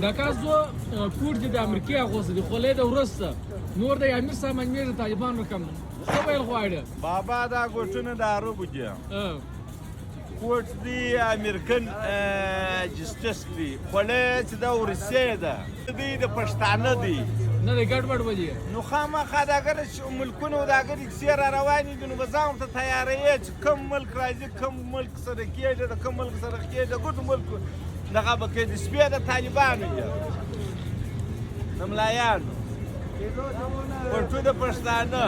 دا کازو کور دي د امریکای اغوسه دي خولې د ورسته نور د امیر سامان میر طالبان رقم څه ویل غواړي بابا دا ګوټونه د عربو دي کوټ دی امریکن جسټس دی خولې چې دا ورسې ده دی د پښتانه دی نه د ګډوډ وځي نو خامخا دا اگر ملکونه دا اگر کسیر رواني دي نو بزام ته تیارې چې کم ملک راځي کم ملک سره کېږي د کم ملک سره کېږي ګټ ملک دغه به کې د سپې د طالبانو دي د ملایانو ورته د پښتانه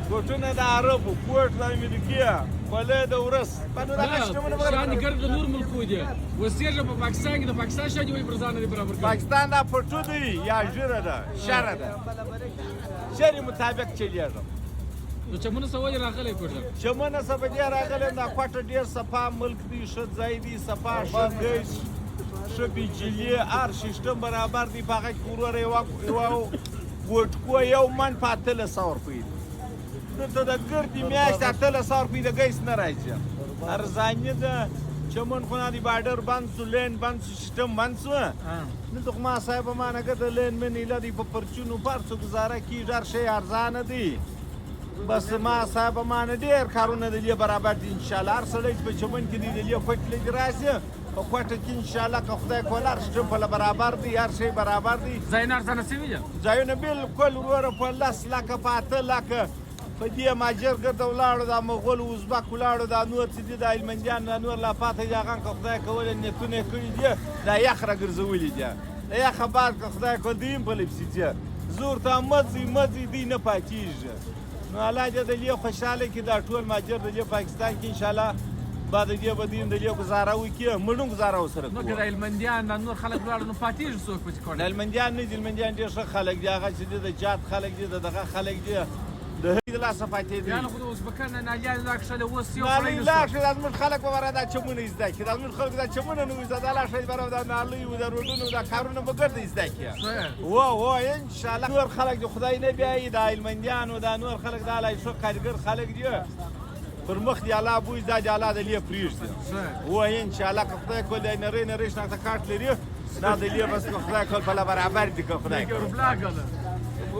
ګوټونه د عربو کوټ د امریکا خولې د ورس په نو دغه شتمنه شان ګرد د نور ملکو دي وسیږي په پاکستان کې د پاکستان شاجي وي برزانه دي برابر پاکستان دا پټو دی یا ژره ده شره ده شری مطابق چلیږي نو چمنه سوال راغلی کوړل چمنه سبا راغلی دا کوټه ډیر صفا ملک دی ښه ځای دی صفا ښه ګیس ښه بجلی هر سیستم برابر دی په هغه کورور یو ګوټکو یو من په 300 روپۍ دلته د ګردې میاشتې 300 روپۍ د ګیس نه راځي ارزانه ده چمن خو نه دی بارډر بند شو لین بند شو سیستم بند شو دلته خو ما صاحب ما نه د لین من ایله دی په پرچونو پرڅو گزاره کېږي هر شی ارزانه دی بس ما صاحب ما نه ډېر کارونه د برابر دي انشاءالله هر سړی په چمن کې دی د کوټ لږ راشي په کوټه کې انشاءالله که خدای کول هر شی په برابر دی هر شی برابر دی ځایونه ارزانه شوي دي ځایونه بالکل وروره په 10 لکه په 8 لکه په دې ماجر ګرده ولاړو دا مغول ازبک ولاړو دا نور چې دي د هلمندیان دا نور لا پاته دي هغه که خدای کولی نیتونه یې کړي دي دا یخ راګرځولي دي د یخه بعد که خدای کول دی هم په لپسې ځي زور ته مځي دی نه پاتېږي نو الله دې د دې خوشحاله کړي دا ټول ماجر د دې پاکستان کې انشاءالله بعد دې به دین د دې ګزاره وکړي مړو ګزاره وسره نو که د هلمندیان دا نور خلک ولاړو نو پاتېږي څوک په چې کوړل هلمندیان نه دي هلمندیان ډېر ښه خلک دي هغه چې د جات خلک دي دغه خلک دي د هغې د لاسه پاتې دي یعنې خو د ازبکان نه نالیان لا کښلې اوس یو نالۍ لا کښې دا زموږ خلک به بره دا چمونه زده کړي دا زموږ خلکو دا چمونه نه وي زده دا لا کښلې بره دا نالۍ و دا روډونه دا کارونه به ګرده زده کړي و انشاءالله نور خلک د خدای نه بیایي دا هلمندیان و دا نور خلک دا لا ښه کارګر خلک دي پر مخ دی الله بوی دا دی الله د لې پرېږدي و انشاءالله که خدای کول دی نری شناخته کارت لري دا د لې بس که خدای کول په برابر دي که خدای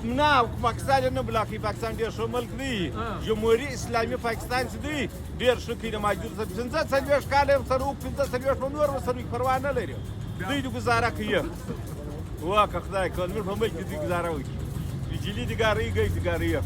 نه پاکستان نه بلاکي پاکستان ډېر ښه ملک دی جمهوري اسلامي پاکستان چې دی ډېر ښه کوي د ماجور سره 45 کاله سره 45 په نور سره پروا نه لري دوی د ګزاره کوي وا که خدای کول موږ په ملک کې دوی ګزاره وکړي بجلي د ګارۍ